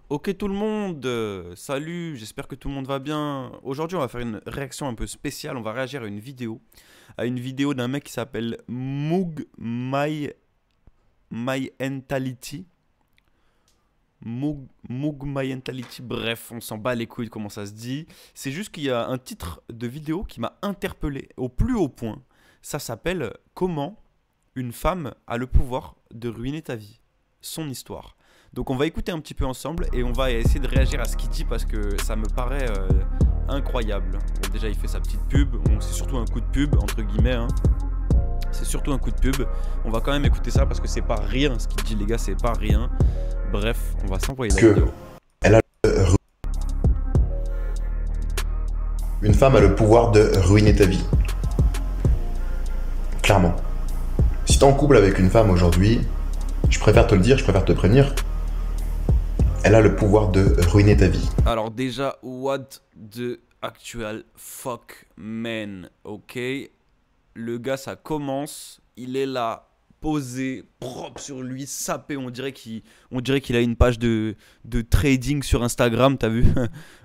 Ok tout le monde, salut, j'espère que tout le monde va bien. Aujourd'hui on va faire une réaction un peu spéciale, on va réagir à une vidéo d'un mec qui s'appelle My Entality. Moog My Entality, bref, on s'en bat les couilles de comment ça se dit. C'est juste qu'il y a un titre de vidéo qui m'a interpellé au plus haut point. Ça s'appelle Comment une femme a le pouvoir de ruiner ta vie. Son histoire. Donc on va écouter un petit peu ensemble et on va essayer de réagir à ce qu'il dit parce que ça me paraît incroyable. Bon, déjà il fait sa petite pub, bon, c'est surtout un coup de pub entre guillemets. Hein. C'est surtout un coup de pub. On va quand même écouter ça parce que c'est pas rien ce qu'il dit les gars, c'est pas rien. Bref, on va s'envoyer la vidéo. Elle a Une femme a le pouvoir de ruiner ta vie. Clairement. Si t'es en couple avec une femme aujourd'hui, je préfère te le dire, je préfère te prévenir. Elle a le pouvoir de ruiner ta vie. Alors déjà, what the actual fuck man, ok? Le gars, ça commence, il est là, posé, propre sur lui, sapé, on dirait qu'il a une page de trading sur Instagram, t'as vu?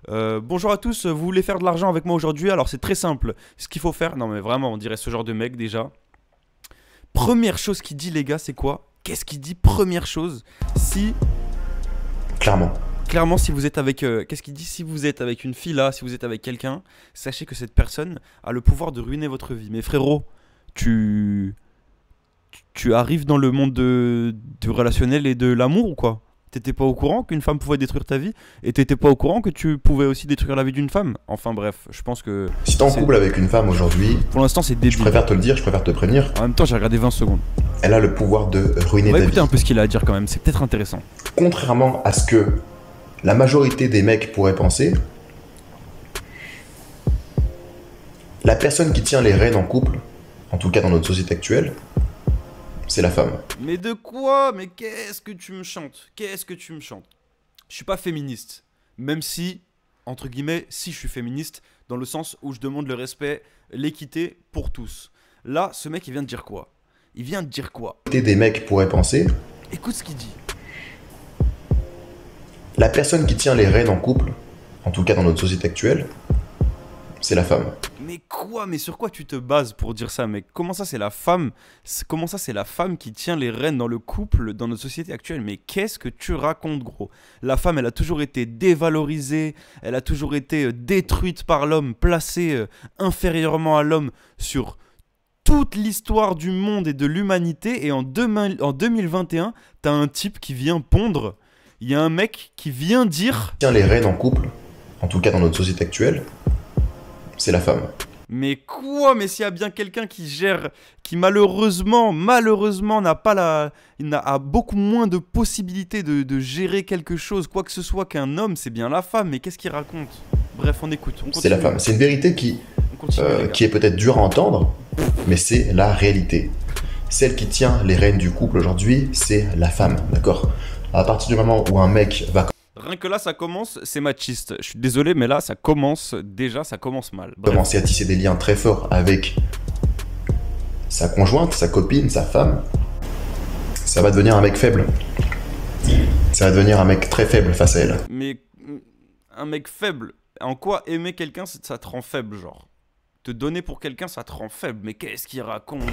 Bonjour à tous, vous voulez faire de l'argent avec moi aujourd'hui? Alors c'est très simple, ce qu'il faut faire, non mais vraiment, on dirait ce genre de mec déjà. Première chose qu'il dit les gars, c'est quoi? Qu'est-ce qu'il dit? Première chose, si... Clairement, si vous êtes avec... qu'est-ce qu'il dit? Si vous êtes avec une fille là, si vous êtes avec quelqu'un, sachez que cette personne a le pouvoir de ruiner votre vie. Mais frérot, tu arrives dans le monde du relationnel et de l'amour ou quoi? T'étais pas au courant qu'une femme pouvait détruire ta vie? Et t'étais pas au courant que tu pouvais aussi détruire la vie d'une femme? Enfin bref, je pense que... Si t'es en couple avec une femme aujourd'hui, pour l'instant c'est débile. Je préfère te le dire, je préfère te prévenir. En même temps j'ai regardé 20 secondes. Elle a le pouvoir de ruiner On va ta écouter vie. un peu ce qu'il a à dire quand même, c'est peut-être intéressant. Contrairement à ce que la majorité des mecs pourraient penser, la personne qui tient les rênes en couple, en tout cas dans notre société actuelle, c'est la femme. Mais de quoi? Mais qu'est-ce que tu me chantes? Qu'est-ce que tu me chantes? Je suis pas féministe. Même si, entre guillemets, si je suis féministe, dans le sens où je demande le respect, l'équité pour tous. Là, ce mec, il vient de dire quoi? Il vient de dire quoi? Des mecs pourraient penser, Écoute ce qu'il dit. la personne qui tient les rênes en couple, en tout cas dans notre société actuelle, c'est la femme. Mais quoi? Mais sur quoi tu te bases pour dire ça, mec? Comment ça, c'est la femme? Comment ça, c'est la femme qui tient les rênes dans le couple, dans notre société actuelle? Mais qu'est-ce que tu racontes, gros? La femme, elle a toujours été dévalorisée, elle a toujours été détruite par l'homme, placée inférieurement à l'homme sur toute l'histoire du monde et de l'humanité. Et en 2021, t'as un type qui vient pondre. Il y a un mec qui vient dire... Tient les rênes en couple, en tout cas dans notre société actuelle, c'est la femme. Mais quoi? Mais s'il y a bien quelqu'un qui gère, qui malheureusement n'a pas la... Il a beaucoup moins de possibilités de gérer quelque chose, quoi que ce soit qu'un homme, c'est bien la femme. Mais qu'est-ce qu'il raconte? Bref, on écoute, on continue. C'est la femme. C'est une vérité qui est peut-être dure à entendre, mais c'est la réalité. Celle qui tient les rênes du couple aujourd'hui, c'est la femme, d'accord? À partir du moment où un mec va... Rien que là, ça commence, c'est machiste. Je suis désolé, mais là, ça commence mal. Bref. Commencer à tisser des liens très forts avec sa conjointe, sa copine, sa femme, ça va devenir un mec faible. Ça va devenir un mec très faible face à elle. Mais un mec faible, en quoi aimer quelqu'un, ça te rend faible, genre? Te donner pour quelqu'un, ça te rend faible. Mais qu'est-ce qu'il raconte?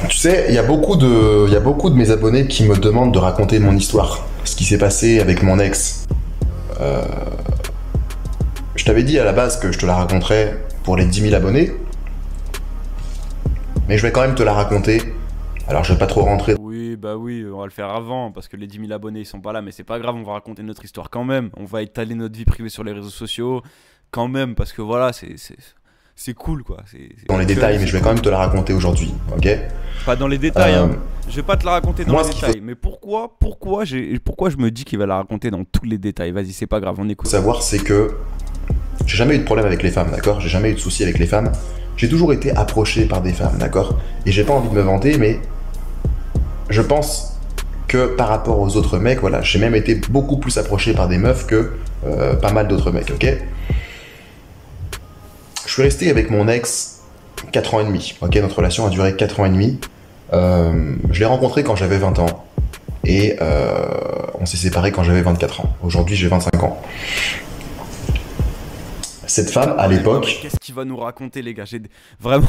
Tu sais, il y a beaucoup de mes abonnés qui me demandent de raconter mon histoire. Ce qui s'est passé avec mon ex. Je t'avais dit à la base que je te la raconterais pour les 10 000 abonnés. Mais je vais quand même te la raconter. Alors je vais pas trop rentrer. Oui, bah oui, on va le faire avant, parce que les 10 000 abonnés, ils sont pas là. Mais c'est pas grave, on va raconter notre histoire quand même. On va étaler notre vie privée sur les réseaux sociaux. Quand même, parce que voilà, c'est cool quoi. Dans les détails, mais je vais quand même te la raconter aujourd'hui, ok? Pas dans les détails, hein. Je vais pas te la raconter dans les détails. Mais pourquoi je me dis qu'il va la raconter dans tous les détails? Vas-y, c'est pas grave, on écoute. Ce qu'il faut savoir, c'est que j'ai jamais eu de problème avec les femmes, d'accord? J'ai jamais eu de soucis avec les femmes. J'ai toujours été approché par des femmes, d'accord? Et j'ai pas envie de me vanter, mais je pense que par rapport aux autres mecs, voilà, j'ai même été beaucoup plus approché par des meufs que pas mal d'autres mecs, ok? Je suis resté avec mon ex 4 ans et demi, ok? Notre relation a duré 4 ans et demi. Je l'ai rencontré quand j'avais 20 ans. Et On s'est séparés quand j'avais 24 ans. Aujourd'hui, j'ai 25 ans. Cette femme, à l'époque... Qu'est-ce qu'il va nous raconter, les gars? Vraiment,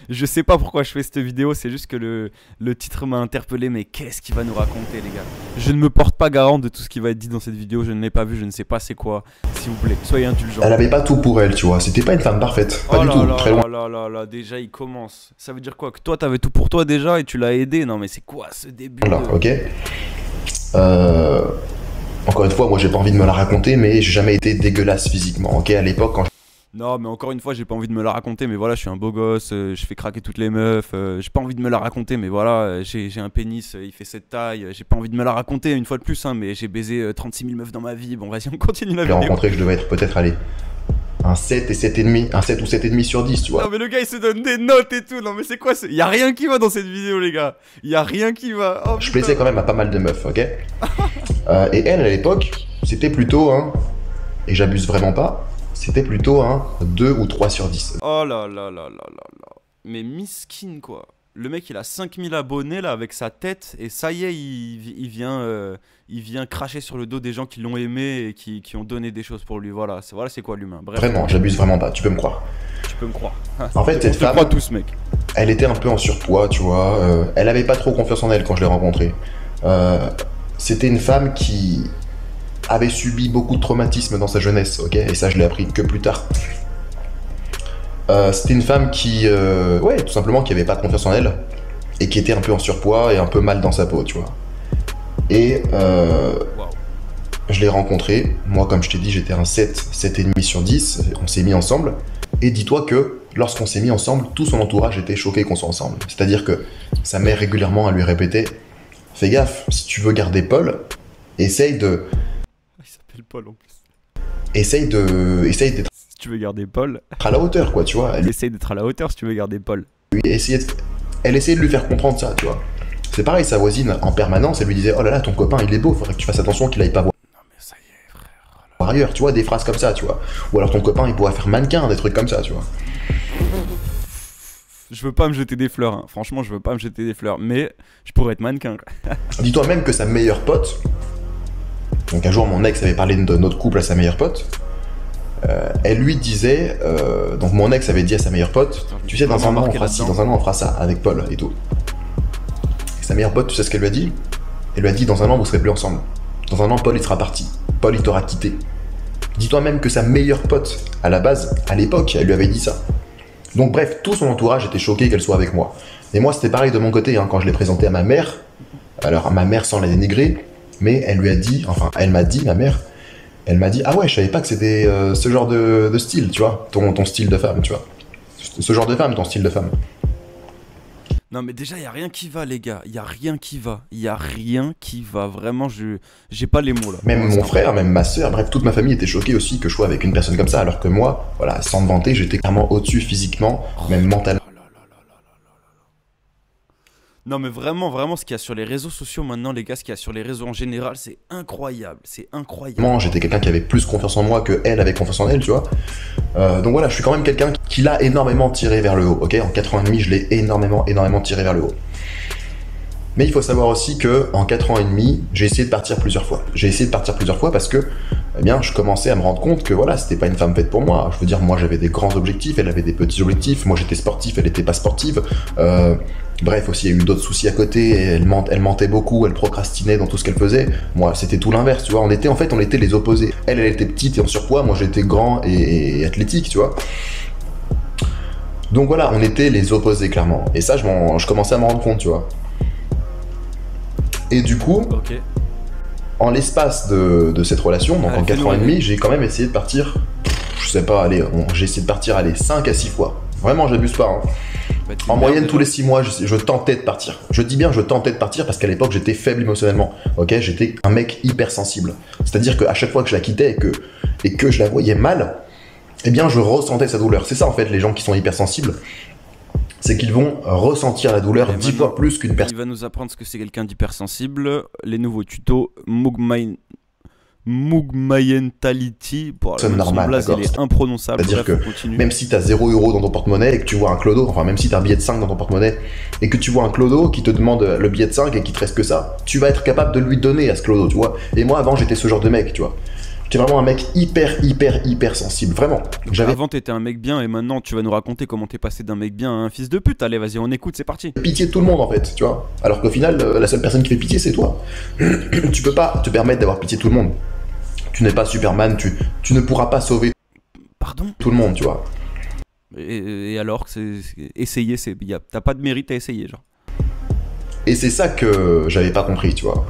je sais pas pourquoi je fais cette vidéo, c'est juste que le titre m'a interpellé, mais qu'est-ce qu'il va nous raconter, les gars? Je ne me porte pas garant de tout ce qui va être dit dans cette vidéo, je ne l'ai pas vu, je ne sais pas c'est quoi. S'il vous plaît, soyez indulgents. Elle avait pas tout pour elle, tu vois. C'était pas une femme parfaite, pas du tout, très loin. Là, déjà il commence. Ça veut dire quoi? Que toi t'avais tout pour toi déjà et tu l'as aidé? Non mais c'est quoi ce début Voilà, ok. Encore une fois, moi j'ai pas envie de me la raconter, mais j'ai jamais été dégueulasse physiquement, ok? À l'époque, quand Non mais encore une fois j'ai pas envie de me la raconter, mais voilà je suis un beau gosse, je fais craquer toutes les meufs, j'ai pas envie de me la raconter, mais voilà j'ai un pénis, il fait cette taille, j'ai pas envie de me la raconter une fois de plus, hein, mais j'ai baisé 36 000 meufs dans ma vie, bon vas-y on continue la je l'ai vidéo. rencontré, je devais être peut-être allé un 7 et 7,5, un 7 ou 7,5 sur 10, tu vois. Non mais le gars il se donne des notes et tout, non mais c'est quoi ce... Y'a rien qui va dans cette vidéo les gars, y'a rien qui va. Oh, je plaisais quand même à pas mal de meufs, ok. Et elle, à l'époque, c'était plutôt un, et j'abuse vraiment pas, c'était plutôt un 2 ou 3 sur 10. Oh là là là là là là. Mais miskin quoi. Le mec il a 5000 abonnés là avec sa tête et ça y est il vient cracher sur le dos des gens qui l'ont aimé et qui ont donné des choses pour lui. Voilà c'est quoi l'humain. Bref. Vraiment, j'abuse vraiment pas, tu peux me croire. Tu peux me croire. En fait cette femme, tous, mec. elle était un peu en surpoids, tu vois. Elle avait pas trop confiance en elle quand je l'ai rencontrée. C'était une femme qui avait subi beaucoup de traumatismes dans sa jeunesse, ok. Et ça je l'ai appris que plus tard. C'était une femme qui, ouais, tout simplement, qui avait pas confiance en elle et qui était un peu en surpoids et un peu mal dans sa peau, tu vois. Et je l'ai rencontrée. Moi, comme je t'ai dit, j'étais un 7, 7,5 sur 10. On s'est mis ensemble. Et dis-toi que lorsqu'on s'est mis ensemble, tout son entourage était choqué qu'on soit ensemble. C'est-à-dire que sa mère régulièrement elle lui répétait « Fais gaffe, si tu veux garder Paul, essaye de... » Il s'appelle Paul en plus. Essaye d'être Si tu veux garder Paul... à la hauteur, quoi, tu vois. Elle Essaye d'être à la hauteur si tu veux garder Paul. Elle essayait de lui faire comprendre ça, tu vois. C'est pareil, sa voisine, en permanence, elle lui disait « Oh là là, ton copain, il est beau, faudrait que tu fasses attention qu'il aille pas voir. » Non mais ça y est frère. Oh Par ailleurs, tu vois, des phrases comme ça, tu vois. Ou alors ton copain, il pourrait faire mannequin, des trucs comme ça, tu vois. Je veux pas me jeter des fleurs, hein. Franchement je veux pas me jeter des fleurs, mais je pourrais être mannequin quoi. Dis-toi même que sa meilleure pote, donc un jour mon ex avait parlé de notre couple à sa meilleure pote, elle lui disait, donc mon ex avait dit à sa meilleure pote, tu sais, dans un an on fera ci, dans un an on fera ça, avec Paul et tout. Et sa meilleure pote, tu sais ce qu'elle lui a dit? Elle lui a dit, dans un an vous serez plus ensemble. Dans un an Paul il sera parti, Paul il t'aura quitté. Dis-toi même que sa meilleure pote, à la base, à l'époque, elle lui avait dit ça. Donc bref, tout son entourage était choqué qu'elle soit avec moi. Et moi c'était pareil de mon côté, hein, quand je l'ai présenté à ma mère, alors à ma mère sans la dénigrer, mais elle lui a dit, enfin elle m'a dit, ma mère, elle m'a dit, ah ouais, je savais pas que c'était ce genre de style, tu vois, ton style de femme, tu vois. Ce genre de femme, ton style de femme. Non mais déjà y a rien qui va les gars, y a rien qui va, vraiment j'ai pas les mots là. Même mon frère, même ma soeur, bref, toute ma famille était choquée aussi que je sois avec une personne comme ça, alors que moi, voilà, sans me vanter, j'étais clairement au-dessus physiquement, même mentalement. Non mais vraiment ce qu'il y a sur les réseaux sociaux maintenant les gars, ce qu'il y a sur les réseaux en général, c'est incroyable, J'étais quelqu'un qui avait plus confiance en moi que elle avait confiance en elle, tu vois. Donc voilà, je suis quand même quelqu'un qui l'a énormément tiré vers le haut, ok. En 4 ans et demi, je l'ai énormément tiré vers le haut. Mais il faut savoir aussi que en 4 ans et demi, j'ai essayé de partir plusieurs fois. Parce que, eh bien, je commençais à me rendre compte que voilà, c'était pas une femme faite pour moi. Je veux dire, moi j'avais des grands objectifs, elle avait des petits objectifs. Moi j'étais sportif, elle était pas sportive. Bref, aussi, il y a eu d'autres soucis à côté. Elle mentait beaucoup, elle procrastinait dans tout ce qu'elle faisait. Moi, c'était tout l'inverse, tu vois. On était les opposés. Elle était petite et en surpoids. Moi, j'étais grand et athlétique, tu vois. Donc voilà, on était les opposés, clairement. Et ça, je commençais à m'en rendre compte, tu vois. Et du coup, en l'espace de cette relation, donc en 4 ans et demi, j'ai quand même essayé de partir, je sais pas, allez, j'ai essayé de partir, 5 à 6 fois. Vraiment, j'abuse pas, hein. En moyenne, tous les 6 mois, je tentais de partir. Je dis bien je tentais de partir parce qu'à l'époque, j'étais faible émotionnellement. Ok, j'étais un mec hypersensible. C'est-à-dire qu'à chaque fois que je la quittais et que je la voyais mal, eh bien, je ressentais sa douleur. C'est ça, en fait, les gens qui sont hypersensibles. C'est qu'ils vont ressentir la douleur 10 fois plus qu'une personne. Il va nous apprendre ce que c'est quelqu'un d'hypersensible. Les nouveaux tutos, Mugmayentality. Bon, C'est son normal, blaze, d'accord. il est imprononçable. C'est-à-dire Bref, que on continue. même si tu as 0 € dans ton porte-monnaie et que tu vois un clodo, enfin même si tu as un billet de 5 dans ton porte-monnaie et que tu vois un clodo qui te demande le billet de 5 et qu'il te reste que ça, tu vas être capable de lui donner à ce clodo, tu vois. Et moi avant j'étais ce genre de mec, tu vois. J'étais vraiment un mec hyper sensible, vraiment. J'avais Avant, t'étais un mec bien et maintenant, tu vas nous raconter comment t'es passé d'un mec bien à un fils de pute. Allez, vas-y, on écoute, c'est parti. pitié de tout le monde en fait, tu vois. Alors qu'au final, la seule personne qui fait pitié, c'est toi. Tu peux pas te permettre d'avoir pitié de tout le monde. Tu n'es pas Superman, tu ne pourras pas sauver Pardon? tout le monde, tu vois. Et alors, essayer, t'as pas de mérite à essayer, genre. Et c'est ça que j'avais pas compris, tu vois.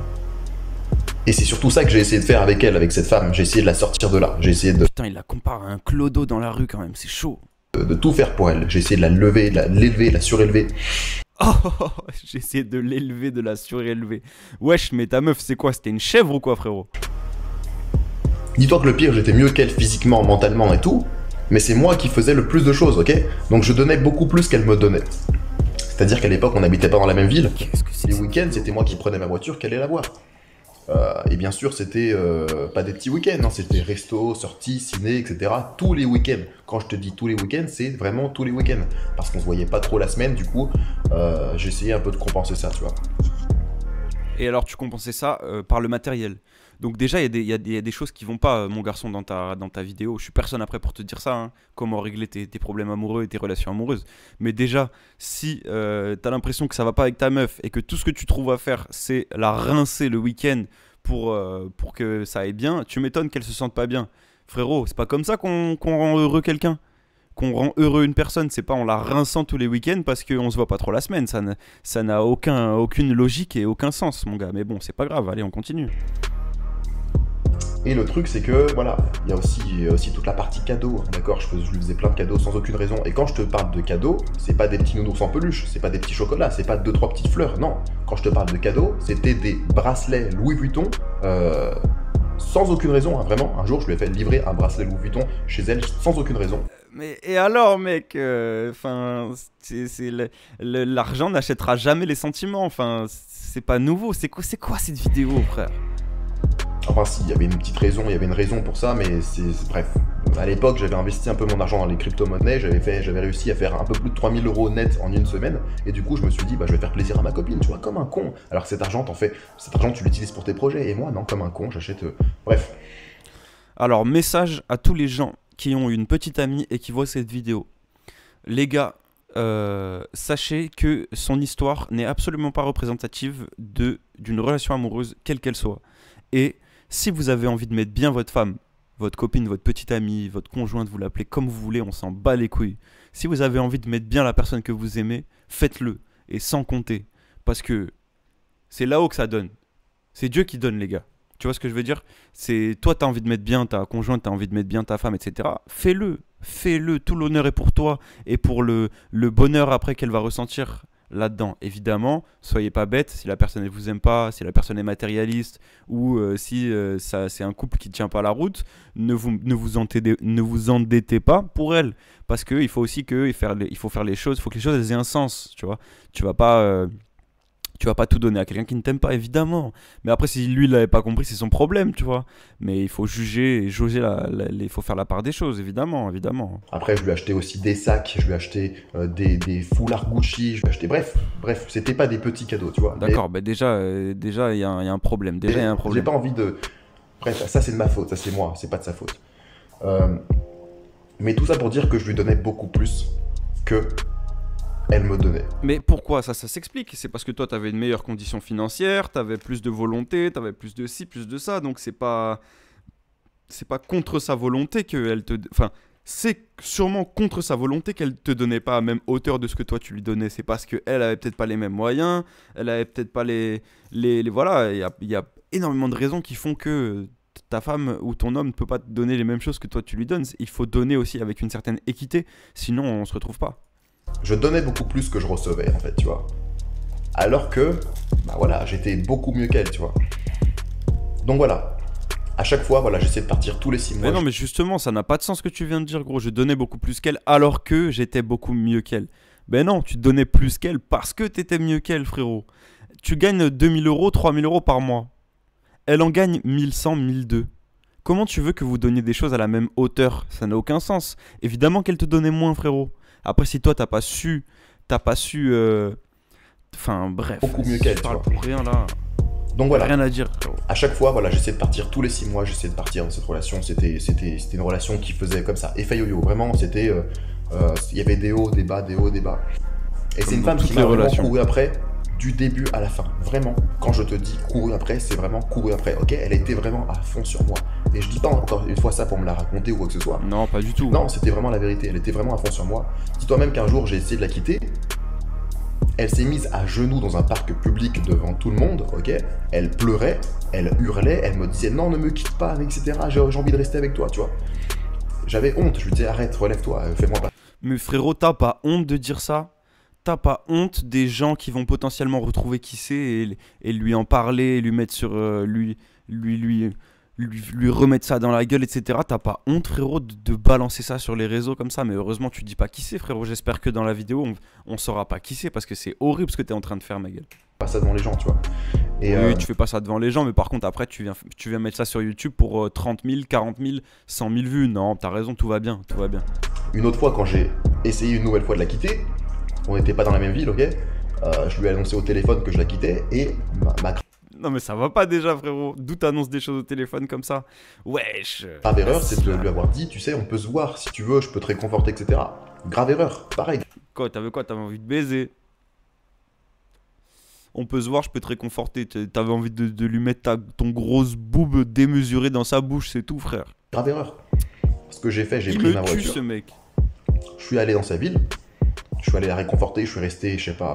Et c'est surtout ça que j'ai essayé de faire avec elle, avec cette femme. J'ai essayé de la sortir de là. J'ai essayé Putain, il la compare à un clodo dans la rue quand même, c'est chaud. de tout faire pour elle. J'ai essayé de la lever, de l'élever, de la surélever. Oh, j'ai essayé de l'élever, de la surélever. Wesh, mais ta meuf, c'est quoi? C'était une chèvre ou quoi, frérot? Dis-toi que le pire, j'étais mieux qu'elle physiquement, mentalement et tout. Mais c'est moi qui faisais le plus de choses, ok? Donc je donnais beaucoup plus qu'elle me donnait. C'est-à-dire qu'à l'époque, on n'habitait pas dans la même ville. Qu'est-ce que c'est? Les week-ends, c'était moi qui prenais ma voiture, qu'elle allait la voir. Et bien sûr, c'était pas des petits week-ends, hein, c'était resto, sorties, ciné, etc. Tous les week-ends. Quand je te dis tous les week-ends, c'est vraiment tous les week-ends. Parce qu'on se voyait pas trop la semaine, du coup, j'essayais un peu de compenser ça, tu vois. Et alors, tu compensais ça par le matériel. Donc déjà, il y a des choses qui vont pas, mon garçon, dans ta vidéo. Je suis personne après pour te dire ça, hein, comment régler tes problèmes amoureux et tes relations amoureuses. Mais déjà, si t'as l'impression que ça va pas avec ta meuf et que tout ce que tu trouves à faire, c'est la rincer le week-end pour que ça aille bien, tu m'étonnes qu'elle se sente pas bien. Frérot, c'est pas comme ça qu'on rend heureux quelqu'un. Qu'on rend heureux une personne, c'est pas en la rinçant tous les week-ends parce qu'on se voit pas trop la semaine. Ça n'a aucune logique et aucun sens, mon gars. Mais bon, c'est pas grave, allez, on continue. Et le truc, c'est que, voilà, il y a aussi toute la partie cadeau, d'accord, je lui faisais plein de cadeaux sans aucune raison. Et quand je te parle de cadeaux, c'est pas des petits nounours en peluche, c'est pas des petits chocolats, c'est pas 2-3 petites fleurs, non. Quand je te parle de cadeaux, c'était des bracelets Louis Vuitton, sans aucune raison, hein, vraiment. Un jour, je lui ai fait livrer un bracelet Louis Vuitton chez elle, sans aucune raison. Mais et alors, mec, l'argent n'achètera jamais les sentiments. Enfin, c'est pas nouveau. C'est quoi cette vidéo, frère? Enfin, si, il y avait une petite raison, il y avait une raison pour ça, mais bref. À l'époque, j'avais investi un peu mon argent dans les crypto-monnaies, j'avais réussi à faire un peu plus de 3000 € net en une semaine, et du coup, je me suis dit, bah, je vais faire plaisir à ma copine, tu vois, comme un con. Alors que cet argent, tu l'utilises pour tes projets, et moi, non, comme un con, j'achète. Bref. Alors, message à tous les gens qui ont une petite amie et qui voient cette vidéo. Les gars, sachez que son histoire n'est absolument pas représentative d'une relation amoureuse, quelle qu'elle soit. Et si vous avez envie de mettre bien votre femme, votre copine, votre petite amie, votre conjointe, vous l'appelez comme vous voulez, on s'en bat les couilles. Si vous avez envie de mettre bien la personne que vous aimez, faites-le. Et sans compter. Parce que c'est là-haut que ça donne. C'est Dieu qui donne, les gars. Tu vois ce que je veux dire? C'est toi, tu as envie de mettre bien ta conjointe, tu as envie de mettre bien ta femme, etc. Fais-le. Fais-le. Tout l'honneur est pour toi et pour le bonheur après qu'elle va ressentir là-dedans. Évidemment, soyez pas bêtes. Si la personne ne vous aime pas, si la personne est matérialiste ou si c'est un couple qui ne tient pas la route, ne vous endettez pas pour elle. Parce qu'il faut aussi il faut faire les choses, il faut que les choses elles aient un sens. Tu vois, tu vas pas tout donner à quelqu'un qui ne t'aime pas, évidemment. Mais après, si lui, il l'avait pas compris, c'est son problème, tu vois. Mais il faut juger et jauger, il faut faire la part des choses, évidemment. Après, je lui ai acheté aussi des sacs, je lui ai acheté des foulards Gucci, je lui ai acheté... Bref, c'était pas des petits cadeaux, tu vois. D'accord, mais... déjà, il y a un problème. J'ai pas envie de... Bref, ça, c'est de ma faute, ça, c'est moi, c'est pas de sa faute. Mais tout ça pour dire que je lui donnais beaucoup plus que... elle me donnait. Mais pourquoi ça s'explique. C'est parce que toi, tu avais une meilleure condition financière, tu avais plus de volonté, tu avais plus de ci, plus de ça. Donc, c'est pas contre sa volonté qu'elle te... Enfin, c'est sûrement contre sa volonté qu'elle te donnait pas à la même hauteur de ce que toi, tu lui donnais. C'est parce qu'elle avait peut-être pas les mêmes moyens, elle avait peut-être pas les voilà, il y a énormément de raisons qui font que ta femme ou ton homme ne peut pas te donner les mêmes choses que toi, tu lui donnes. Il faut donner aussi avec une certaine équité, sinon on se retrouve pas. Je donnais beaucoup plus que je recevais, en fait, tu vois. Alors que, bah voilà, j'étais beaucoup mieux qu'elle, tu vois. Donc voilà. À chaque fois, voilà, j'essayais de partir tous les 6 mois. Mais non, mais justement, ça n'a pas de sens ce que tu viens de dire, gros. Je donnais beaucoup plus qu'elle alors que j'étais beaucoup mieux qu'elle. Ben non, tu donnais plus qu'elle parce que t'étais mieux qu'elle, frérot. Tu gagnes 2000 €, 3000 € par mois. Elle en gagne 1100, 1200. Comment tu veux que vous donniez des choses à la même hauteur? Ça n'a aucun sens. Évidemment qu'elle te donnait moins, frérot. Après, si toi, t'as pas su... Enfin, bref. Beaucoup mieux qu'elle, Je tu parle vois. pour rien, là. Donc voilà. Rien à dire, frérot. À chaque fois, voilà, j'essayais de partir tous les 6 mois, j'essayais de partir de cette relation. C'était une relation qui faisait comme ça, effet yo-yo. Vraiment, c'était. Il y avait des hauts, des bas, des hauts, des bas. Et c'est une dans femme qui toutes m'a les vraiment relations. couru après, du début à la fin. Vraiment, quand je te dis couru après, c'est vraiment couru après. Ok, elle était vraiment à fond sur moi. Et je dis pas encore une fois ça pour me la raconter ou quoi que ce soit. Non, pas du tout. Non, c'était vraiment la vérité. Elle était vraiment à fond sur moi. Dis-toi même qu'un jour, j'ai essayé de la quitter. Elle s'est mise à genoux dans un parc public devant tout le monde, ok? Elle pleurait, elle hurlait, elle me disait non, ne me quitte pas, etc. J'ai envie de rester avec toi, tu vois. J'avais honte, je lui disais arrête, relève-toi, fais-moi pas. Mais frérot, t'as pas honte de dire ça? T'as pas honte des gens qui vont potentiellement retrouver qui c'est et lui en parler, lui mettre sur... lui remettre ça dans la gueule, etc. T'as pas honte, frérot, de balancer ça sur les réseaux comme ça? Mais heureusement, tu dis pas qui c'est, frérot. J'espère que dans la vidéo, on saura pas qui c'est parce que c'est horrible ce que t'es en train de faire, ma gueule. Pas ça devant les gens, tu vois. Et Oui, tu fais pas ça devant les gens, mais par contre, après, tu viens mettre ça sur YouTube pour 30 000, 40 000, 100 000 vues. Non, t'as raison, tout va bien, tout va bien. une autre fois, quand j'ai essayé une nouvelle fois de la quitter, on n'était pas dans la même ville, ok? Je lui ai annoncé au téléphone que je la quittais et ma Non, mais ça va pas déjà, frérot. D'où t'annonces des choses au téléphone comme ça? Wesh. grave erreur, c'est de lui avoir dit, tu sais, on peut se voir, si tu veux, je peux te réconforter, etc. Grave erreur, pareil. Quoi, t'avais envie de baiser? On peut se voir, je peux te réconforter. T'avais envie de lui mettre ton grosse boube démesurée dans sa bouche, c'est tout, frère. Grave erreur. Ce que j'ai fait, j'ai Il pris me ma tue, voiture. ce mec. Je suis allé dans sa ville, je suis allé la réconforter, je suis resté, je sais pas,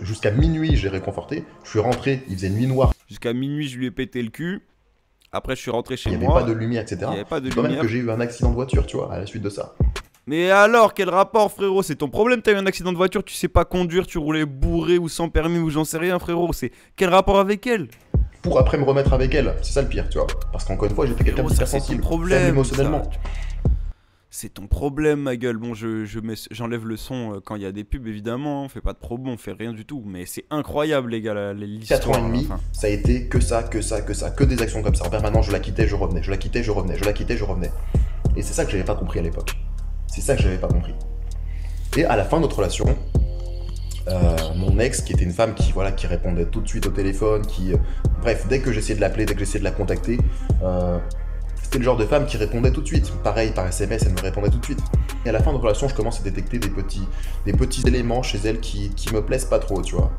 jusqu'à minuit, je l'ai réconforté. Je suis rentré, il faisait nuit noire, Jusqu'à minuit, je lui ai pété le cul. Après, je suis rentré chez il n'y avait moi. pas de lumière, etc. Il y avait pas de Quand même lumière. que j'ai eu un accident de voiture, tu vois, à la suite de ça. Mais alors, quel rapport, frérot? C'est ton problème, t'as eu un accident de voiture, tu sais pas conduire, tu roulais bourré ou sans permis ou j'en sais rien, frérot. C'est quel rapport avec elle? Pour après me remettre avec elle, c'est ça le pire, tu vois. Parce qu'encore une fois, j'étais quelqu'un Frérot, de ça, très c'est ton sensible, problème. faible émotionnellement. C'est ton problème, ma gueule. Bon, j'enlève le son quand il y a des pubs, évidemment. On fait pas de promo, on fait rien du tout. Mais c'est incroyable, les gars, l'histoire. 4 ans et demi, enfin. ça a été que ça, que ça, que ça, que des actions comme ça. En permanence, je la quittais, je revenais, je la quittais, je revenais, je la quittais, je revenais. Et c'est ça que j'avais pas compris à l'époque. C'est ça que j'avais pas compris. Et à la fin de notre relation, mon ex, qui était une femme qui, voilà, qui répondait tout de suite au téléphone, bref, dès que j'essayais de l'appeler, dès que j'essayais de la contacter, c'était le genre de femme qui répondait tout de suite. Pareil, par SMS, elle me répondait tout de suite. Et à la fin de notre relation, je commence à détecter des petits éléments chez elle qui me plaisent pas trop, tu vois.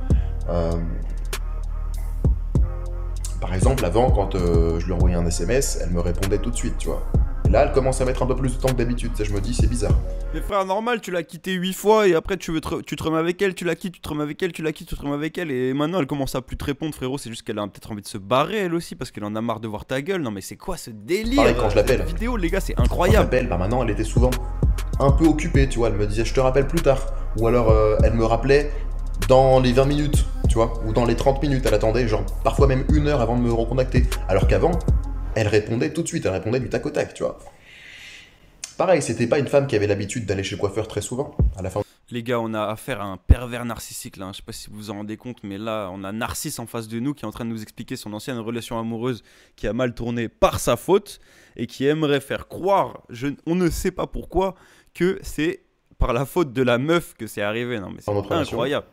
Par exemple, avant, quand je lui envoyais un SMS, elle me répondait tout de suite, tu vois. Et là, elle commence à mettre un peu plus de temps que d'habitude. Tu sais, je me dis, c'est bizarre. Mais frère, normal, tu l'as quitté 8 fois et après tu te remets avec elle, tu la quittes, tu te remets avec elle, tu la quittes, tu te remets avec elle et maintenant elle commence à plus te répondre, frérot. C'est juste qu'elle a peut-être envie de se barrer elle aussi parce qu'elle en a marre de voir ta gueule. Non mais c'est quoi ce délire? Pareil, quand je l'appelle. Cette vidéo, les gars, c'est Quand je incroyable. l'appelle, bah maintenant, elle était souvent un peu occupée, tu vois. Elle me disait, je te rappelle plus tard. Ou alors, elle me rappelait dans les 20 minutes, tu vois. Ou dans les 30 minutes. Elle attendait, genre, parfois même 1 heure avant de me recontacter. Alors qu'avant, elle répondait tout de suite. Elle répondait du tac au tac, tu vois. Pareil, c'était pas une femme qui avait l'habitude d'aller chez le coiffeur très souvent. À la fin. Les gars, on a affaire à un pervers narcissique là. Je sais pas si vous vous en rendez compte, mais là, on a Narcisse en face de nous qui est en train de nous expliquer son ancienne relation amoureuse qui a mal tourné par sa faute et qui aimerait faire croire, on ne sait pas pourquoi, que c'est par la faute de la meuf que c'est arrivé. Non, mais c'est Dans notre relation. incroyable.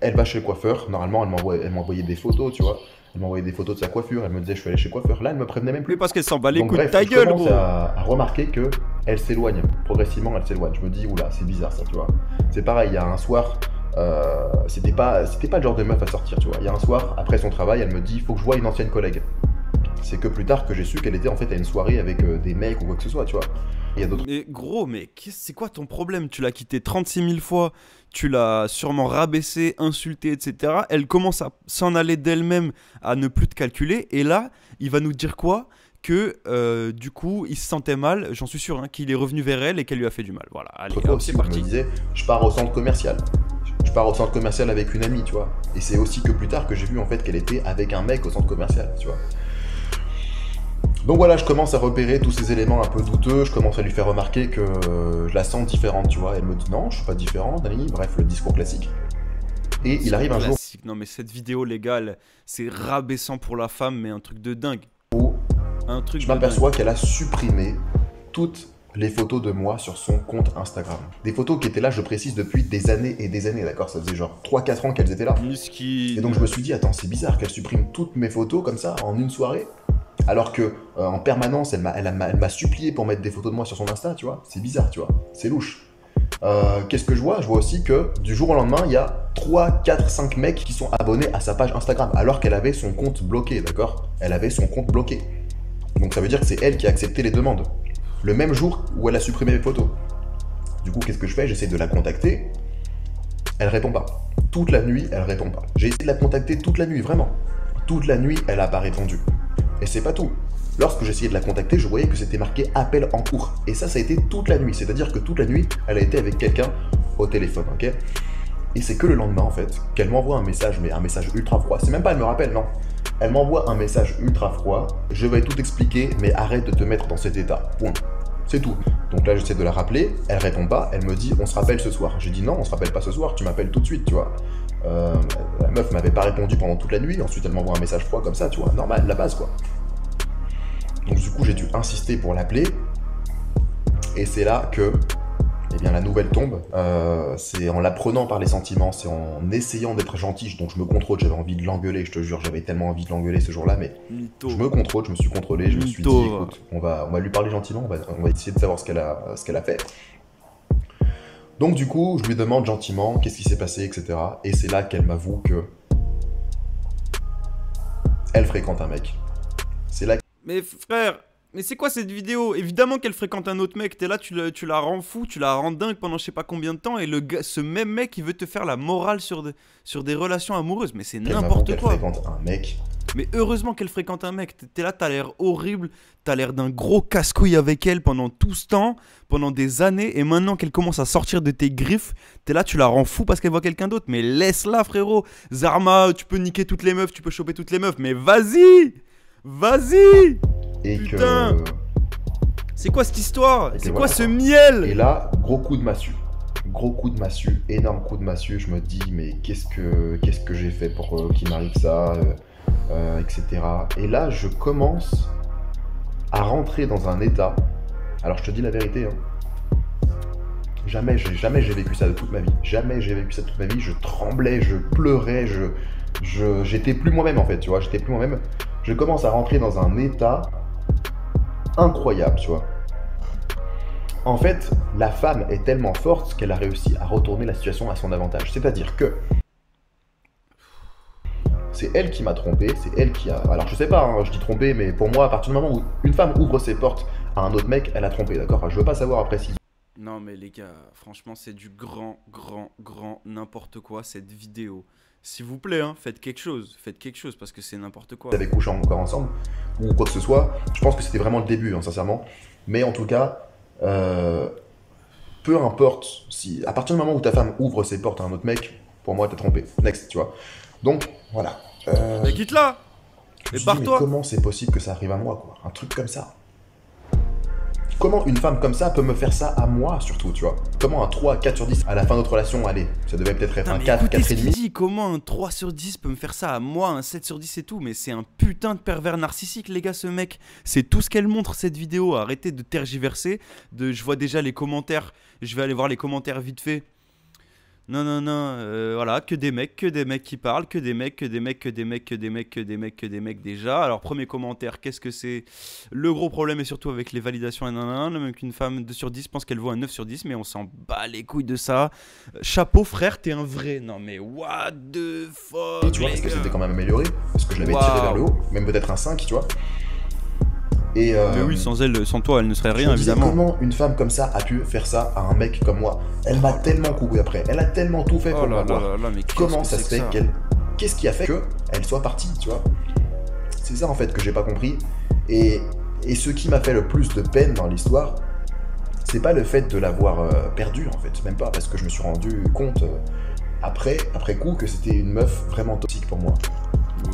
Elle va chez le coiffeur. Normalement, elle m'envoyait des photos, tu vois. Elle m'envoyait des photos de sa coiffure. Elle me disait, je suis allé chez le coiffeur. Là, elle me prévenait même plus. Mais parce qu'elle s'en bat les Donc couilles de bref, ta je gueule, commence gros. à remarquer que elle s'éloigne. Progressivement, elle s'éloigne. Je me dis, oula, c'est bizarre ça, tu vois. C'est pareil, il y a un soir, c'était pas le genre de meuf à sortir, tu vois. Il y a un soir, après son travail, elle me dit, il faut que je voie une ancienne collègue. C'est que plus tard que j'ai su qu'elle était en fait à une soirée avec des mecs ou quoi que ce soit, tu vois. Il y a d'autres. Mais gros, mais c'est quoi ton problème? Tu l'as quitté 36 000 fois, tu l'as sûrement rabaissé, insulté, etc. Elle commence à s'en aller d'elle-même, à ne plus te calculer. Et là, il va nous dire quoi? Que du coup, il se sentait mal, j'en suis sûr, hein, qu'il est revenu vers elle et qu'elle lui a fait du mal. Voilà, allez, Fois hop, aussi, c'est où elle me parti. disait, je pars au centre commercial. Je pars au centre commercial avec une amie, tu vois. Et c'est aussi que plus tard que j'ai vu en fait qu'elle était avec un mec au centre commercial, tu vois. Donc voilà, je commence à repérer tous ces éléments un peu douteux, je commence à lui faire remarquer que je la sens différente, tu vois. Elle me dit non, je suis pas différente, Dani. Bref, le discours classique. Et il arrive un jour Classique. Non mais cette vidéo, les gars, c'est rabaissant pour la femme, mais un truc de dingue. où Un truc je de m'aperçois qu'elle a supprimé toutes les photos de moi sur son compte Instagram. Des photos qui étaient là, je précise, depuis des années et des années, d'accord? Ça faisait genre 3-4 ans qu'elles étaient là. Miski. Et donc je me suis dit, attends, c'est bizarre qu'elle supprime toutes mes photos comme ça en une soirée. Alors que en permanence, elle m'a supplié pour mettre des photos de moi sur son Insta, tu vois. C'est bizarre, tu vois. C'est louche. Qu'est-ce que je vois? Je vois aussi que du jour au lendemain, il y a 3, 4, 5 mecs qui sont abonnés à sa page Instagram, alors qu'elle avait son compte bloqué, d'accord? Elle avait son compte bloqué. Donc ça veut dire que c'est elle qui a accepté les demandes. Le même jour où elle a supprimé mes photos. Du coup, qu'est-ce que je fais? J'essaie de la contacter. Elle répond pas. Toute la nuit, elle répond pas. J'ai essayé de la contacter toute la nuit, vraiment. Toute la nuit, elle a pas répondu. Et c'est pas tout. Lorsque j'essayais de la contacter, je voyais que c'était marqué appel en cours. Et ça a été toute la nuit. C'est-à-dire que toute la nuit, elle a été avec quelqu'un au téléphone, ok? Et c'est que le lendemain, en fait, qu'elle m'envoie un message, mais un message ultra froid. C'est même pas elle me rappelle, non. Elle m'envoie un message ultra froid. Je vais tout expliquer, mais arrête de te mettre dans cet état. Point. C'est tout. Donc là, j'essaie de la rappeler. Elle répond pas. Elle me dit, on se rappelle ce soir. J'ai dit non, on se rappelle pas ce soir. Tu m'appelles tout de suite, tu vois. La meuf m'avait pas répondu pendant toute la nuit. Ensuite, elle m'envoie un message froid comme ça, tu vois. Normal, la base, quoi. Donc du coup, j'ai dû insister pour l'appeler. Et c'est là que, eh bien, la nouvelle tombe. C'est en la prenant par les sentiments, c'est en essayant d'être gentil. Donc je me contrôle, j'avais envie de l'engueuler, je te jure, j'avais tellement envie de l'engueuler ce jour-là, mais je me contrôle, je me suis contrôlé, je me suis dit, écoute, on va lui parler gentiment, on va essayer de savoir ce qu'elle a fait. Donc du coup, je lui demande gentiment qu'est-ce qui s'est passé, etc. Et c'est là qu'elle m'avoue que elle fréquente un mec. C'est là. Mais frère, mais c'est quoi cette vidéo? Évidemment qu'elle fréquente un autre mec, t'es là, tu la rends fou, tu la rends dingue pendant je sais pas combien de temps, et ce même mec, il veut te faire la morale sur des relations amoureuses, mais c'est n'importe quoi. Elle fréquente un mec. Mais heureusement qu'elle fréquente un mec, t'es là, t'as l'air horrible, t'as l'air d'un gros casse-couille avec elle pendant tout ce temps, pendant des années, et maintenant qu'elle commence à sortir de tes griffes, t'es là, tu la rends fou parce qu'elle voit quelqu'un d'autre, mais laisse-la frérot. Zarma, tu peux niquer toutes les meufs, tu peux choper toutes les meufs, mais vas-y! Vas-y! Et putain! C'est quoi cette histoire? C'est quoi voilà, ce miel? Et là, gros coup de massue. Gros coup de massue, énorme coup de massue. Je me dis, mais qu'est-ce que j'ai fait pour qu'il m'arrive ça, etc. Et là, je commence à rentrer dans un état. Alors, je te dis la vérité, hein. Jamais j'ai vécu ça de toute ma vie. Jamais j'ai vécu ça de toute ma vie. Je tremblais, je pleurais, j'étais plus moi-même en fait, tu vois. J'étais plus moi-même. Je commence à rentrer dans un état incroyable, tu vois. En fait, la femme est tellement forte qu'elle a réussi à retourner la situation à son avantage. C'est-à-dire que c'est elle qui m'a trompé, c'est elle qui a... Alors je sais pas, hein, je dis trompé, mais pour moi, à partir du moment où une femme ouvre ses portes à un autre mec, elle a trompé, d'accord? Je veux pas savoir après si... Non mais les gars, franchement c'est du grand n'importe quoi cette vidéo. S'il vous plaît, hein, faites quelque chose parce que c'est n'importe quoi. Vous avez couché encore ensemble, ou quoi que ce soit, je pense que c'était vraiment le début, hein, sincèrement. Mais en tout cas, peu importe, si à partir du moment où ta femme ouvre ses portes à un autre mec, pour moi t'es trompé. Next, tu vois. Donc, voilà. Mais quitte-la! Et barre-toi! Comment c'est possible que ça arrive à moi, quoi? Un truc comme ça. Comment une femme comme ça peut me faire ça à moi, surtout, tu vois? Comment un 3, 4 sur 10 à la fin de notre relation, allez, ça devait peut-être être un 4, 4,5. Dit, comment un 3 sur 10 peut me faire ça à moi, un 7 sur 10 et tout? Mais c'est un putain de pervers narcissique, les gars, ce mec. C'est tout ce qu'elle montre, cette vidéo. Arrêtez de tergiverser. Je vois déjà les commentaires. Je vais aller voir les commentaires vite fait. Non, voilà, que des mecs qui parlent, que des mecs déjà. Alors, premier commentaire, qu'est-ce que c'est? Le gros problème est surtout avec les validations, même qu'une femme 2 sur 10 pense qu'elle vaut un 9 sur 10, mais on s'en bat les couilles de ça. Chapeau, frère, t'es un vrai. Non, mais what the fuck? Et tu vois, parce que c'était quand même amélioré, parce que je l'avais tiré vers le haut, même peut-être un 5, tu vois. Et mais oui, sans toi, elle ne serait rien, évidemment. Comment une femme comme ça a pu faire ça à un mec comme moi? Elle m'a tellement couru après, elle a tellement tout fait pour m'avoir. Comment ça se fait qu'elle... Qu'est-ce qui a fait qu'elle soit partie, tu vois? C'est ça en fait que j'ai pas compris. Et ce qui m'a fait le plus de peine dans l'histoire, c'est pas le fait de l'avoir perdue en fait, même pas, parce que je me suis rendu compte après coup que c'était une meuf vraiment toxique pour moi.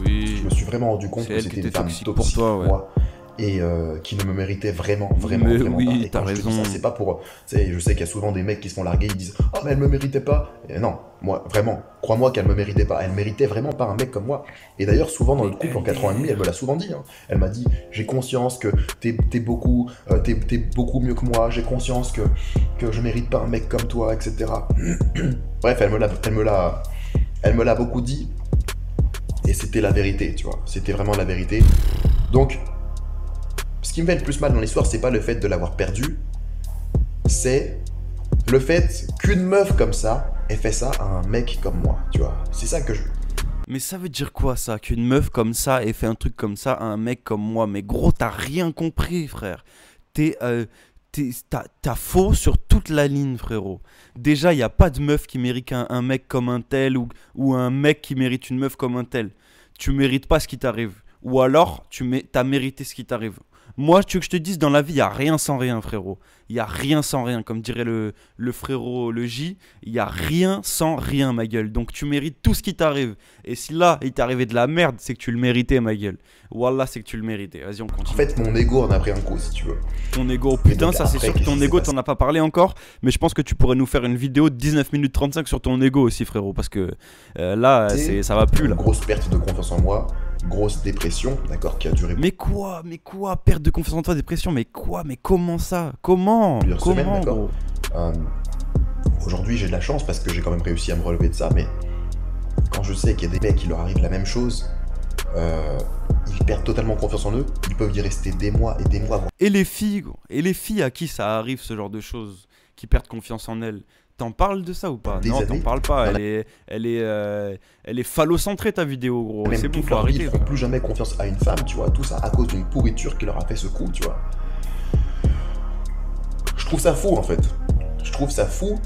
Oui. Je me suis vraiment rendu compte que c'était une femme toxique pour moi. et qui ne me méritait vraiment Mais pas. oui, Et t'as quand je te dis raison. ça, c'est pas pour, tu sais, je sais qu'il y a souvent des mecs qui se font larguer, ils disent oh mais elle me méritait pas. Et non, moi vraiment, crois-moi qu'elle me méritait pas. Elle méritait vraiment pas un mec comme moi. Et d'ailleurs souvent dans Mais notre couple en elle 4 ans et demi, est... elle me l'a souvent dit. Hein. Elle m'a dit j'ai conscience que t'es beaucoup mieux que moi. J'ai conscience que je mérite pas un mec comme toi, etc. Bref, elle me l'a beaucoup dit. Et c'était la vérité, tu vois. C'était vraiment la vérité. Donc, ce qui me fait le plus mal dans l'histoire, c'est pas le fait de l'avoir perdu, c'est le fait qu'une meuf comme ça ait fait ça à un mec comme moi, tu vois. C'est ça que je... Mais ça veut dire quoi ça? Qu'une meuf comme ça ait fait un truc comme ça à un mec comme moi? Mais gros, t'as rien compris, frère. T'as faux sur toute la ligne, frérot. Déjà, il n'y a pas de meuf qui mérite un mec comme un tel ou un mec qui mérite une meuf comme un tel. Tu mérites pas ce qui t'arrive. Ou alors, t'as mérité ce qui t'arrive. Moi, tu veux que je te dise, dans la vie, il n'y a rien sans rien, frérot. Il n'y a rien sans rien, comme dirait le frérot, le J. Il n'y a rien sans rien, ma gueule. Donc, tu mérites tout ce qui t'arrive. Et si là, il t'est arrivé de la merde, c'est que tu le méritais, ma gueule. Wallah, c'est que tu le méritais. Vas-y, on En continue. fait, mon ego en a pris un coup, si tu veux. Ton ego, Et putain, donc, ça c'est après, sûr que qu'est-ce ton qui s'est ego, passé? t'en as pas parlé encore, mais je pense que tu pourrais nous faire une vidéo de 19 minutes 35 sur ton ego aussi, frérot, parce que là, ça va plus, Une là. grosse perte de confiance en moi, grosse dépression, d'accord, qui a duré Mais quoi, perte de confiance en toi, dépression, mais quoi, mais comment ça? Comment? plusieurs semaines, Comment, d'accord. gros? Aujourd'hui, j'ai de la chance parce que j'ai quand même réussi à me relever de ça, mais quand je sais qu'il y a des mecs qui leur arrive la même chose, ils perdent totalement confiance en eux, ils peuvent y rester des mois et des mois, voire Et les filles, gros, et les filles à qui ça arrive, ce genre de choses, qui perdent confiance en elles, t'en parles de ça ou pas? des Non, t'en années. parles pas, Il y en a elle est phallocentrée ta vidéo, gros, même c'est bon, toute faut leur vie, arrêter. ils feront plus jamais confiance à une femme, tu vois, tout ça à cause d'une pourriture qui leur a fait ce coup, tu vois. Je trouve ça fou, en fait. Je trouve ça fou.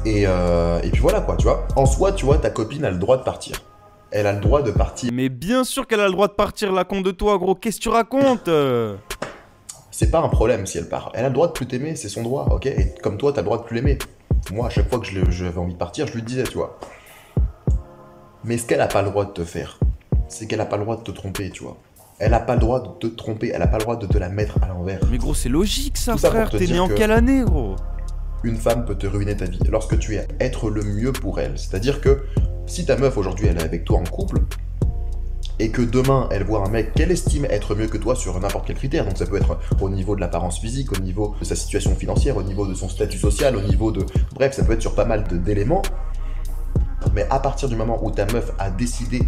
Et puis voilà, quoi, tu vois. En soi, tu vois, ta copine a le droit de partir. Elle a le droit de partir. Mais bien sûr qu'elle a le droit de partir, la con de toi, gros. Qu'est-ce que tu racontes? C'est pas un problème si elle part. Elle a le droit de plus t'aimer, c'est son droit, ok. Et comme toi, t'as le droit de plus l'aimer. Moi, à chaque fois que j'avais envie de partir, je lui disais, tu vois. Mais ce qu'elle a pas le droit de te faire, c'est qu'elle a pas le droit de te tromper, tu vois. Elle a pas le droit de te tromper, elle a pas le droit de te la mettre à l'envers. Mais gros, c'est logique ça, Tout ça pour frère. te T'es né dire en que- quelle année, gros? Une femme peut te ruiner ta vie lorsque tu es être le mieux pour elle. C'est-à-dire que si ta meuf aujourd'hui elle est avec toi en couple et que demain elle voit un mec qu'elle estime être mieux que toi sur n'importe quel critère, donc ça peut être au niveau de l'apparence physique, au niveau de sa situation financière, au niveau de son statut social, au niveau de... Bref, ça peut être sur pas mal d'éléments. Mais à partir du moment où ta meuf a décidé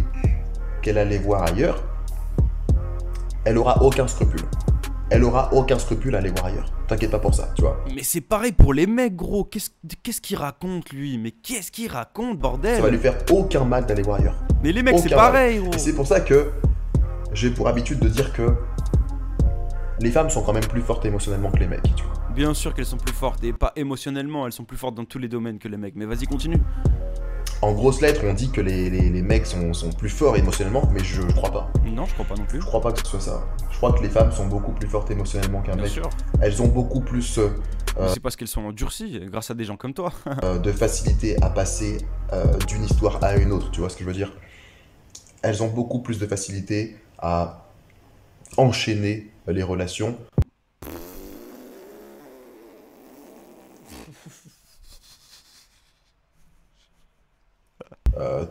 qu'elle allait voir ailleurs, elle aura aucun scrupule. Elle aura aucun scrupule à aller voir ailleurs. T'inquiète pas pour ça, tu vois. Mais c'est pareil pour les mecs, gros. Qu'est-ce qu'il raconte, lui? Mais qu'est-ce qu'il raconte, bordel? Ça va lui faire aucun mal d'aller voir ailleurs. Mais les mecs, c'est Aucun pareil, gros. Et c'est pour ça que j'ai pour habitude de dire que les femmes sont quand même plus fortes émotionnellement que les mecs, tu vois. Bien sûr qu'elles sont plus fortes, et pas émotionnellement, elles sont plus fortes dans tous les domaines que les mecs. Mais vas-y, continue. En grosses lettres, on dit que les mecs sont plus forts émotionnellement, mais je crois pas. Non, je crois pas non plus. Je crois pas que ce soit ça. Je crois que les femmes sont beaucoup plus fortes émotionnellement qu'un Bien mec. sûr. Elles ont beaucoup plus Mais c'est parce qu'elles sont endurcies, grâce à des gens comme toi. de facilité à passer d'une histoire à une autre, tu vois ce que je veux dire? Elles ont beaucoup plus de facilité à enchaîner les relations.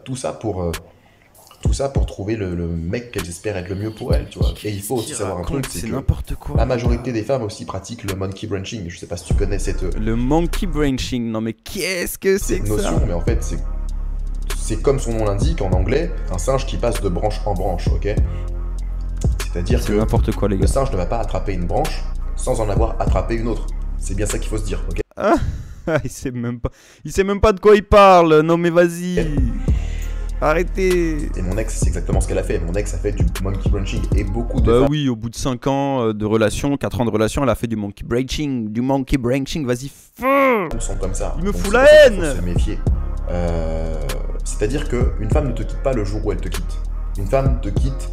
Tout ça pour trouver le mec qu'elles espèrent être le mieux pour elles, tu vois. Et il faut aussi savoir un truc, c'est C'est que n'importe quoi. la majorité des femmes aussi pratiquent le monkey branching. Je sais pas si tu connais cette Le monkey branching, non mais qu'est-ce que c'est que notion, ça? mais en fait c'est comme son nom l'indique en anglais, un singe qui passe de branche en branche, ok? C'est-à-dire C'est que n'importe quoi, les le gars. singe ne va pas attraper une branche sans en avoir attrapé une autre. C'est bien ça qu'il faut se dire, ok? Ah, il sait même pas de quoi il parle. Non mais vas-y. Arrêtez. Et mon ex, c'est exactement ce qu'elle a fait. Mon ex a fait du monkey branching et beaucoup de Bah femmes oui, au bout de 5 ans de relation, 4 ans de relation, elle a fait du monkey branching. Du monkey branching, vas-y, feu. sont comme ça. Il me Donc, fout c'est la pour ça qu'il haine. faut se méfier. C'est-à-dire qu'une femme ne te quitte pas le jour où elle te quitte. Une femme te quitte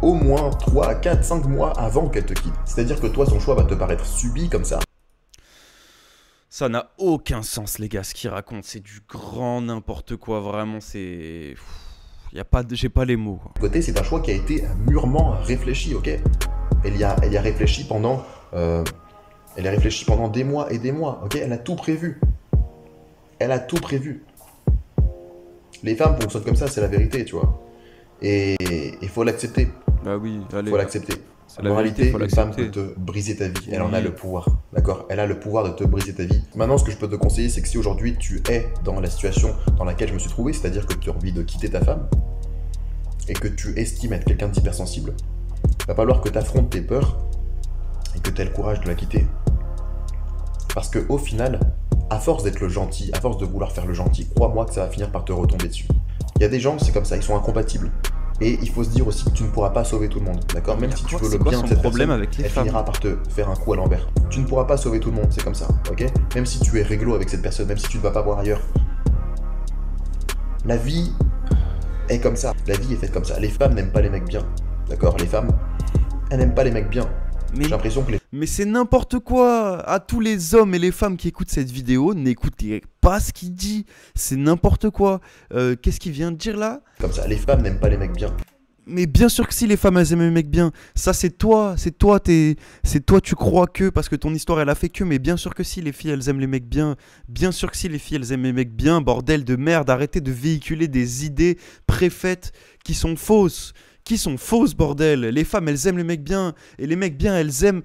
au moins 3, 4, 5 mois avant qu'elle te quitte. C'est-à-dire que toi, son choix va te paraître subi comme ça. Ça n'a aucun sens, les gars, ce qu'ils racontent. C'est du grand n'importe quoi, vraiment, c'est... J'ai pas les mots, quoi. Côté, c'est un choix qui a été mûrement réfléchi, ok? Elle y a réfléchi pendant des mois et des mois, ok? Elle a tout prévu. Elle a tout prévu. Les femmes fonctionnent comme ça, c'est la vérité, tu vois. Et il faut l'accepter. Bah oui, allez. Il faut l'accepter. C'est En la vérité, réalité, faut une femme l'accepter. peut te briser ta vie. Elle en Oui. a le pouvoir, d'accord? Elle a le pouvoir de te briser ta vie. Maintenant, ce que je peux te conseiller, c'est que si aujourd'hui tu es dans la situation dans laquelle je me suis trouvé, c'est-à-dire que tu as envie de quitter ta femme et que tu estimes être quelqu'un d'hypersensible, il va falloir que tu affrontes tes peurs et que tu aies le courage de la quitter. Parce que au final, à force d'être le gentil, à force de vouloir faire le gentil, crois-moi que ça va finir par te retomber dessus. Il y a des gens, c'est comme ça, ils sont incompatibles. Et il faut se dire aussi que tu ne pourras pas sauver tout le monde, d'accord? Même si tu veux le bien de cette problème personne, avec les elle femmes? finira par te faire un coup à l'envers. Tu ne pourras pas sauver tout le monde, c'est comme ça, ok? Même si tu es réglo avec cette personne, même si tu ne vas pas voir ailleurs. La vie est comme ça, la vie est faite comme ça. Les femmes n'aiment pas les mecs bien, d'accord? Les femmes, elles n'aiment pas les mecs bien. J'ai l'impression que les Mais c'est n'importe quoi. À tous les hommes et les femmes qui écoutent cette vidéo, n'écoutez pas ce qu'il dit. C'est n'importe quoi. Qu'est-ce qu'il vient de dire là? comme ça, les femmes n'aiment pas les mecs bien. Mais bien sûr que si, les femmes elles aiment les mecs bien. Ça c'est toi, tu crois que parce que ton histoire elle a fait que. Mais bien sûr que si, les filles elles aiment les mecs bien. Bien sûr que si, les filles elles aiment les mecs bien. Bordel de merde, arrêtez de véhiculer des idées préfaites qui sont fausses. Qui sont fausses, bordel. Les femmes elles aiment les mecs bien. Et les mecs bien ils aiment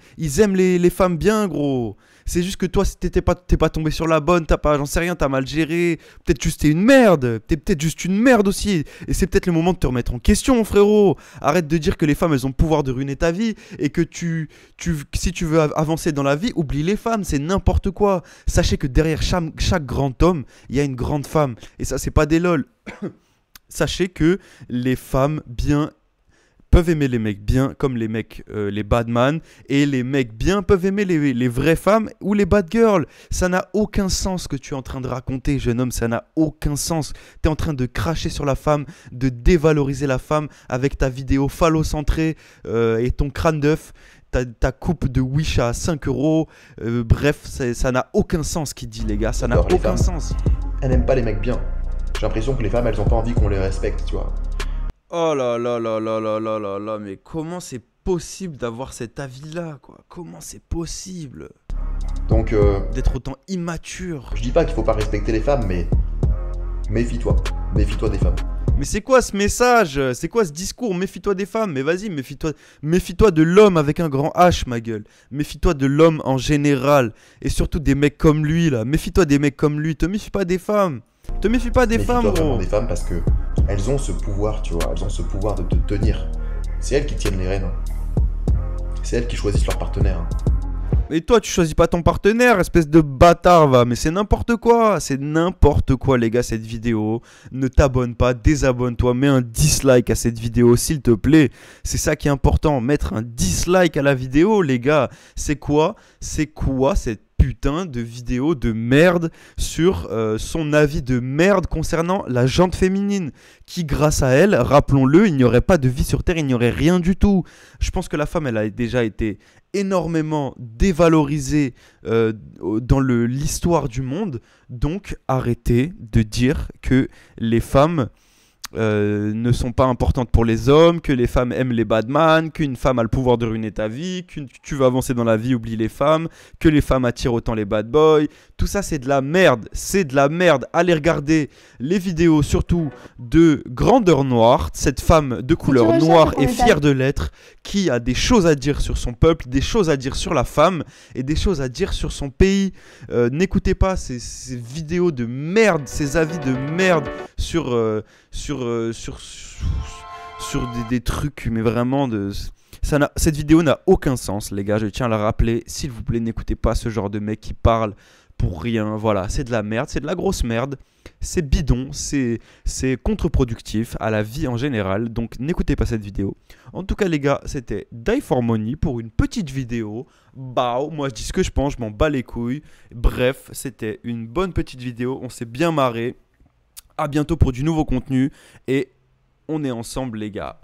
les femmes bien, gros. C'est juste que toi, si t'es pas tombé sur la bonne, j'en sais rien, t'as mal géré. Peut-être juste t'es une merde. T'es peut-être juste une merde aussi. Et c'est peut-être le moment de te remettre en question, frérot. Arrête de dire que les femmes, elles ont le pouvoir de ruiner ta vie. Et que si tu veux avancer dans la vie, oublie les femmes. C'est n'importe quoi. Sachez que derrière chaque grand homme, il y a une grande femme. Et ça, c'est pas des lol. Sachez que les femmes bien peuvent aimer les mecs bien comme les mecs, les bad man, et les mecs bien peuvent aimer les vraies femmes ou les bad girls. Ça n'a aucun sens ce que tu es en train de raconter, jeune homme, ça n'a aucun sens. Tu es en train de cracher sur la femme, de dévaloriser la femme avec ta vidéo phallocentrée et ton crâne d'œuf. Ta coupe de Wish à 5 euros, bref, ça n'a aucun sens ce qu'il dit, les gars, ça n'a D'accord, les aucun femmes. sens. Elles n'aiment pas les mecs bien. J'ai l'impression que les femmes, elles ont pas envie qu'on les respecte, tu vois. Oh là là là là là là là là, mais comment c'est possible d'avoir cet avis-là, quoi? Comment c'est possible Donc, d'être autant immature? je dis pas qu'il faut pas respecter les femmes, mais méfie-toi. Méfie-toi des femmes. Mais c'est quoi ce message? C'est quoi ce discours? Méfie-toi des femmes. Mais vas-y, méfie-toi de l'homme avec un grand H, ma gueule. Méfie-toi de l'homme en général. Et surtout des mecs comme lui, là. Méfie-toi des mecs comme lui. Te méfie pas des femmes. Te méfie pas des femmes, Méfie-toi vraiment gros. des femmes parce que elles ont ce pouvoir, tu vois. Elles ont ce pouvoir de te tenir. C'est elles qui tiennent les rênes. C'est elles qui choisissent leur partenaire. Mais toi, tu choisis pas ton partenaire, espèce de bâtard, va. Mais c'est n'importe quoi. C'est n'importe quoi, les gars, cette vidéo. Ne t'abonne pas, désabonne-toi. Mets un dislike à cette vidéo, s'il te plaît. C'est ça qui est important. Mettre un dislike à la vidéo, les gars. C'est quoi cette putain de vidéo de merde sur son avis de merde concernant la jante féminine qui, grâce à elle, rappelons-le, il n'y aurait pas de vie sur Terre, il n'y aurait rien du tout. Je pense que la femme, elle a déjà été énormément dévalorisée dans l'histoire du monde. Donc, arrêtez de dire que les femmes ne sont pas importantes pour les hommes, que les femmes aiment les badman, qu'une femme a le pouvoir de ruiner ta vie, que tu veux avancer dans la vie, oublie les femmes, que les femmes attirent autant les bad boys. Tout ça, c'est de la merde. C'est de la merde. Allez regarder les vidéos, surtout de Grandeur Noire, cette femme de couleur noire et fière de l'être, qui a des choses à dire sur son peuple, des choses à dire sur la femme et des choses à dire sur son pays. N'écoutez pas ces vidéos de merde, ces avis de merde sur des trucs, mais vraiment cette vidéo n'a aucun sens, les gars, je tiens à la rappeler. S'il vous plaît, n'écoutez pas ce genre de mec qui parle pour rien. Voilà, c'est de la merde, c'est de la grosse merde, c'est bidon, c'est contre-productif à la vie en général. Donc n'écoutez pas cette vidéo. En tout cas, les gars, c'était Die for Money pour une petite vidéo. Bah, moi je dis ce que je pense, je m'en bats les couilles. Bref, c'était une bonne petite vidéo, on s'est bien marré. À bientôt pour du nouveau contenu et on est ensemble, les gars.